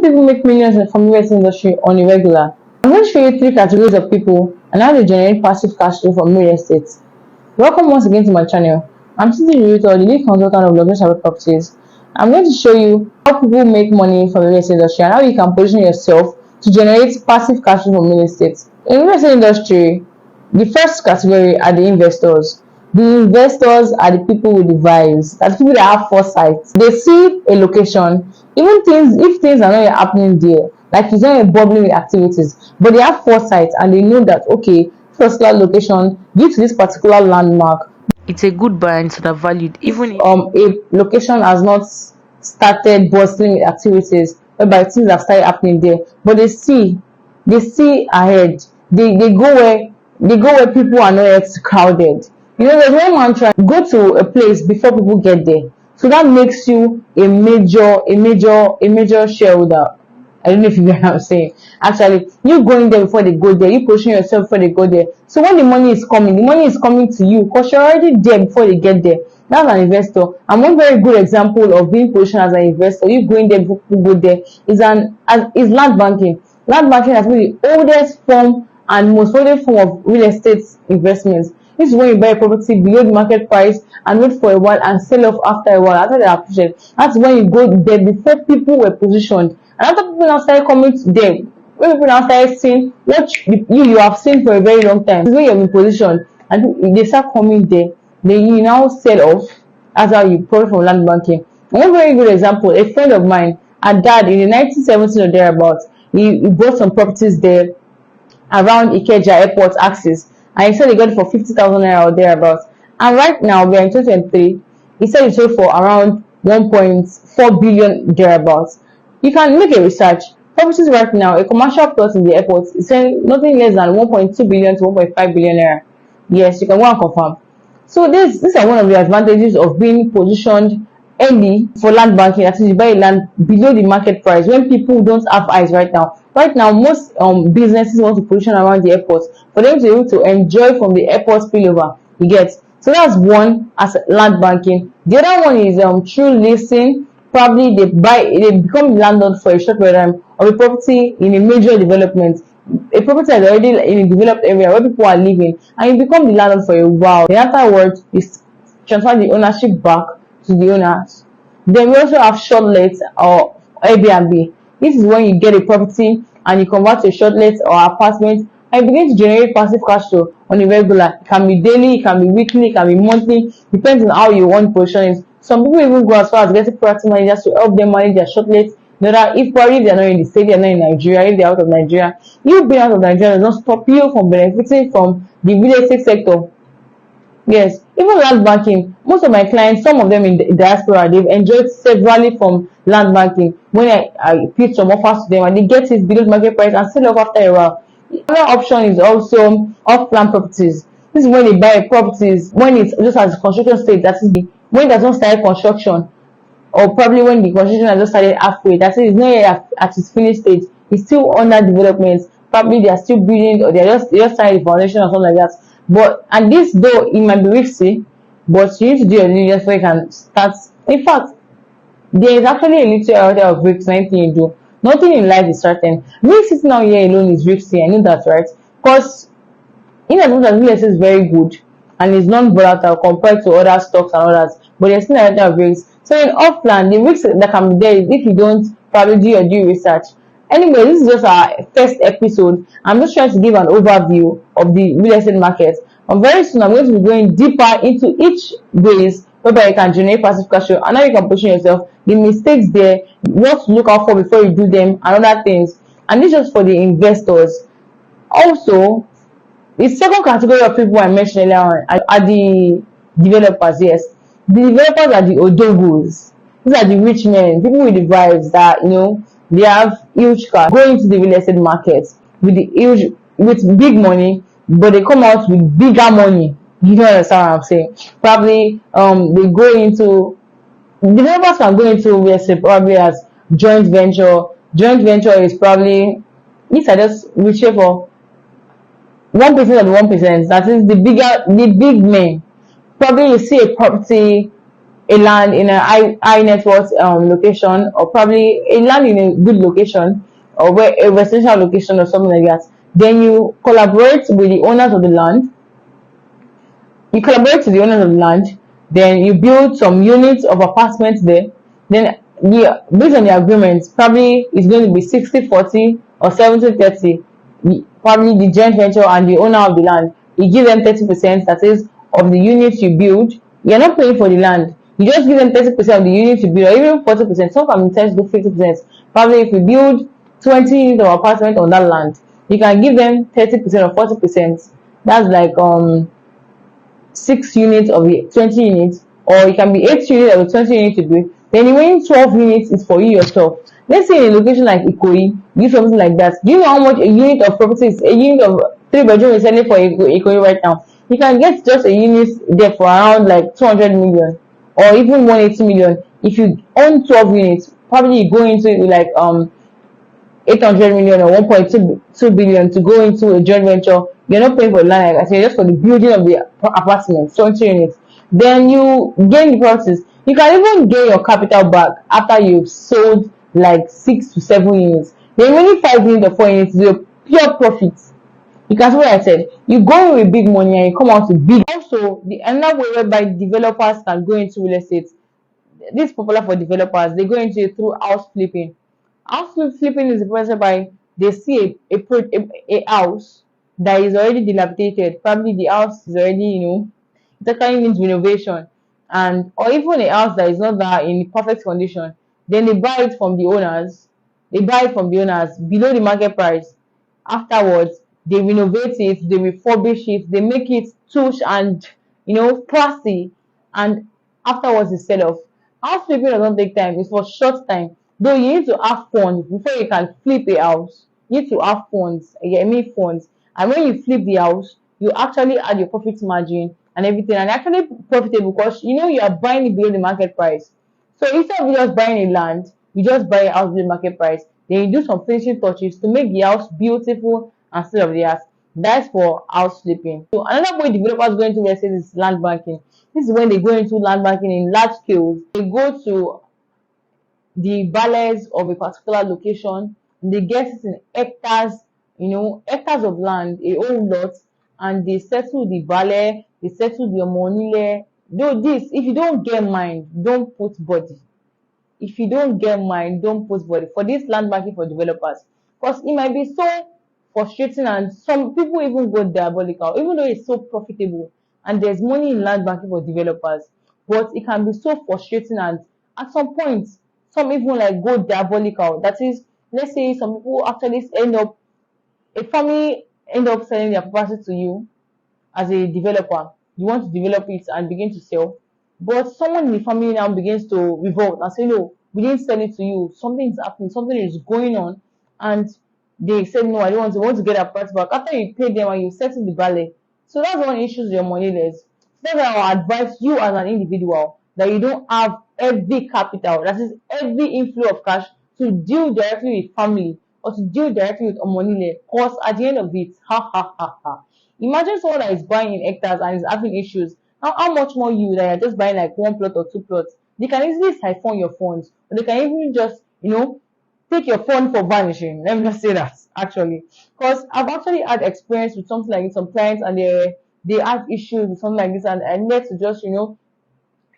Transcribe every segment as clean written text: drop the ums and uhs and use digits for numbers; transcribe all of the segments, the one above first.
people make millions from the real estate industry on a regular? I'm going to show you 3 categories of people and how they generate passive cash flow from real estate. Welcome once again to my channel. I'm Cindy the lead consultant of Luxury Properties. I'm going to show you how people make money from the real estate industry and how you can position yourself to generate passive cash flow from real estate. In the real estate industry, the first category are the investors. The investors are the people with the vibes, the people that have foresight. They see a location, even if things are not happening there, like it's not bubbling with activities, but they have foresight and they know that, okay, particular location, due to this particular landmark, it's a good buy and sort of valued, even if a location has not started bustling with activities, whereby things have started happening there, but they see ahead. They go where people are not yet crowded. You know, there's one mantra: go to a place before people get there. So that makes you a major shareholder. I don't know if you get what I'm saying. Actually, you going there before they go there, you pushing yourself before they go there. So when the money is coming to you because you're already there before they get there. That's an investor. And one very good example of being positioned as an investor, you going there before people go there, is land banking. Land banking has been the oldest form and most valuable form of real estate investments. This is when you buy a property below the market price and wait for a while and sell off after a while, after they are pushed. That's when you go there before people were positioned. And after people now started coming to them, when people now started seeing what you have seen for a very long time, this is when you have been positioned and they start coming there, then you now sell off. That's how you profit from land banking. One very good example, a friend of mine, her dad in the 1970s or thereabouts, he bought some properties there around Ikeja Airport axis, and he said he got it for 50,000 naira or thereabouts. And right now we are in 2023. He said he sold for around 1.4 billion thereabouts. You can make a research. Properties right now, a commercial plot in the airport is selling nothing less than 1.2 billion to 1.5 billion naira. Yes, you can go and confirm. So these are one of the advantages of being positioned early for land banking. That is, you buy land below the market price when people don't have eyes right now. Right now, most businesses want to position around the airport for them to be able to enjoy from the airport spillover. You get. So that's one as land banking. The other one is through leasing. Probably they become landlord for a short period of time of a property in a major development. A property is already in a developed area where people are living, and you become the landlord for a while. Then afterwards, you transfer the ownership back to the owners. Then we also have short let or Airbnb. This is when you get a property and you convert to a short let or apartment and you begin to generate passive cash flow on a regular. It can be daily, it can be weekly, it can be monthly, depends on how you want positioning. Some people even go as far as getting property managers to help them manage their short let. You know that if probably they're not in the state, they're not in Nigeria, if they're out of Nigeria, you being out of Nigeria does not stop you from benefiting from the real estate sector. Yes, even land banking. Most of my clients, some of them in the diaspora, they've enjoyed severally from land banking. When I pitch some offers to them and they get it below market price and sell off after a while. Another option is also off-plan properties. This is when they buy properties when it's just at the construction stage. That is when it has not started construction, or probably when the construction has just started halfway. That is, it's not yet at its finished stage. It's still under development. Probably they are still building, or they just started the foundation or something like that. But and this though it might be risky, but you need to do your diligence before you can start. In fact, there is actually a little area of risk. Anything you do, nothing in life is certain. Me sitting out here alone is risky. I know that, right? Because in as much as real estate is very good and is non-volatile compared to other stocks and others, but there's still a lot of risks. So in off-plan, the risk that can be there is if you don't probably do your due research. Anyway, this is just our first episode. I'm just trying to give an overview of the real estate market. And very soon, I'm going to be going deeper into each ways whereby you can generate passive cash flow and how you can position yourself, the mistakes there, what to look out for before you do them, and other things. And this is just for the investors. Also, the second category of people I mentioned earlier on are the developers. Yes, the developers are the odogus. These are the rich men, people with the vibes that, you know, they have huge cars, go into the real estate market with big money, but they come out with bigger money. You don't understand what I'm saying? Probably they go into, developers can go into real estate probably as joint venture. Joint venture is probably, these are just richer for 1% of the 1%. That is the big men. Probably you see a property a land in a high net worth location, or probably a land in a good location, or where a residential location or something like that. Then you collaborate with the owners of the land. You collaborate with the owners of the land. Then you build some units of apartments there. Then based on the agreement, probably it's going to be 60-40 or 70-30. Probably the joint venture and the owner of the land. You give them 30%, that is, of the units you build. You're not paying for the land. You just give them 30% of the units you build, or even 40%. Some can intend to do 50%. Probably if you build 20 units of apartment on that land, you can give them 30% or 40%. That's like 6 units of the 20 units, or it can be 8 units of the 20 units you build. Then the remaining 12 units is for you yourself. Let's say in a location like Ikoyi, do something like that. Do you know how much a unit of property is? A unit of 3 bedroom is selling for Ikoyi right now. You can get just a unit there for around like 200 million or even 180 million. If you own 12 units, probably you go into it with like 800 million or 1.2 billion to go into a joint venture. You're not paying for the land, like I said, just for the building of the apartment, 20 units. Then you gain the profits. You can even gain your capital back after you've sold like 6 to 7 units. The remaining 5 units or 4 units is your pure profits. You can see what I said. You go with big money and you come out with big. Also, the another way whereby developers can go into real estate, this is popular for developers. They go into it through house flipping. House flipping is the process by they see a house that is already dilapidated. Probably the house is already, it actually needs renovation, and or even a house that is not that in perfect condition. Then they buy it from the owners. They buy it from the owners below the market price. Afterwards, they renovate it, they refurbish it, they make it touch and classy, and afterwards they sell off. House flipping does not take time, it's for short time. Though you need to have funds before you can flip a house. You need to have funds, I mean funds. And when you flip the house, you actually add your profit margin and everything, and actually profitable because you are buying it below the market price. So instead of you just buying a land, you just buy a house below the market price. Then you do some finishing touches to make the house beautiful and state of the art. That's for house flipping. So another way developers go into real estate is land banking. This is when they go into land banking in large scales. They go to the bales of a particular location, and they get it in hectares, hectares of land, a whole lot, and they settle the bale, they settle the monile. Though this, if you don't get mind, don't put body. If you don't get mind, don't put body for this land banking for developers, because it might be so frustrating, and some people even go diabolical, even though it's so profitable and there's money in land banking for developers, but it can be so frustrating, and at some point some even like go diabolical. That is, let's say some people actually a family end up selling their property to you as a developer. You want to develop it and begin to sell, but someone in the family now begins to revolt and say, no, we didn't sell it to you, something is happening, something is going on, and they said, no, I don't want to get that price back after you pay them and you settle the ballet. So that's one issue with your money less. So that's why I advise you as an individual that you don't have every capital, that is every inflow of cash, to deal directly with family or to deal directly with money, because at the end of it, ha ha ha ha. Imagine someone that is buying in hectares and is having issues. How much more you that are just buying like 1 plot or 2 plots? They can easily siphon your funds, or they can even just, take your fund for vanishing. Let me just say that actually, because I've actually had experience with something like this, some clients, and they have issues with something like this, and I need to just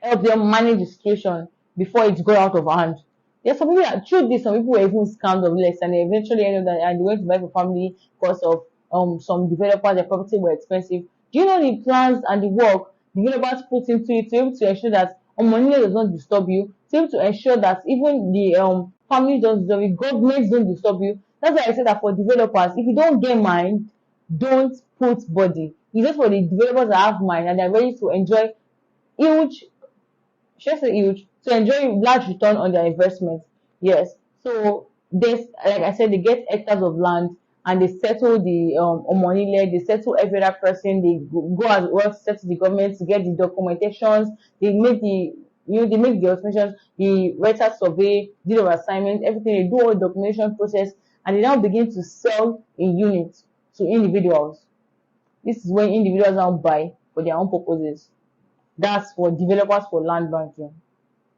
help them manage the situation before it's got out of hand. There's some people that through this, some people were even scammed of less, and they eventually ended up and they went to buy for family because of some developers, their property were expensive. Do you know the plans and the work developers put into it to be able to ensure that money does not disturb you, to be able to ensure that even the family don't disturb you, governments don't disturb you? That's why I said that for developers, if you don't get mind, don't put body. It's just for the developers that have mind and they're ready to enjoy huge, should I say huge, to enjoy large return on their investment. Yes. So this, like I said, they get hectares of land and they settle the money, they settle every other person, they go as well, settle the government to get the documentations, they make the they make the automations, the writer survey, deed of assignment, everything, they do all the documentation process, and they now begin to sell in units to individuals. This is when individuals now buy for their own purposes. That's for developers for land banking.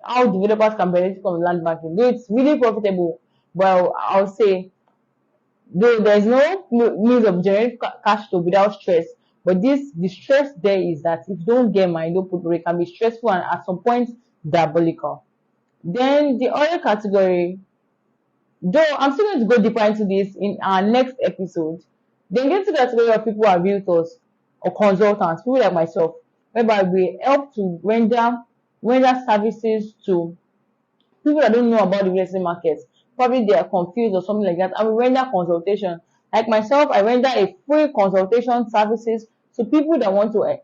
How developers can benefit from land banking. Though it's really profitable, but I'll say though there's no means of generating cash flow without stress. But the stress there is that if you don't get money, don't put it can be stressful and at some point diabolical. Then the other category, though I'm still going to go deeper into this in our next episode. Then get to the category of people who are realtors or consultants, people like myself, whereby we help to render services to people that don't know about the real estate market. Probably they are confused or something like that. And we render consultation. Like myself, I render a free consultation services to people that want to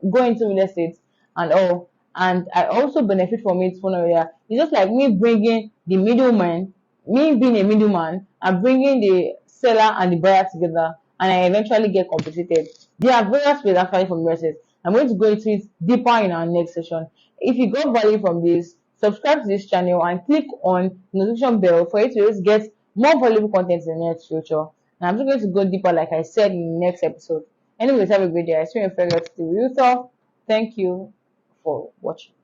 go into real estate and all. And I also benefit from it one area. It's just like me bringing the middleman, me being a middleman, and bringing the seller and the buyer together, and I eventually get compensated. There are various ways actually from real estate. I'm going to go into it deeper in our next session. If you got value from this, subscribe to this channel and click on the notification bell for you to just get more valuable content in the near future. And I'm just going to go deeper, like I said, in the next episode. Anyways, have a great day. I see you in further to the realtor. Thank you for watching.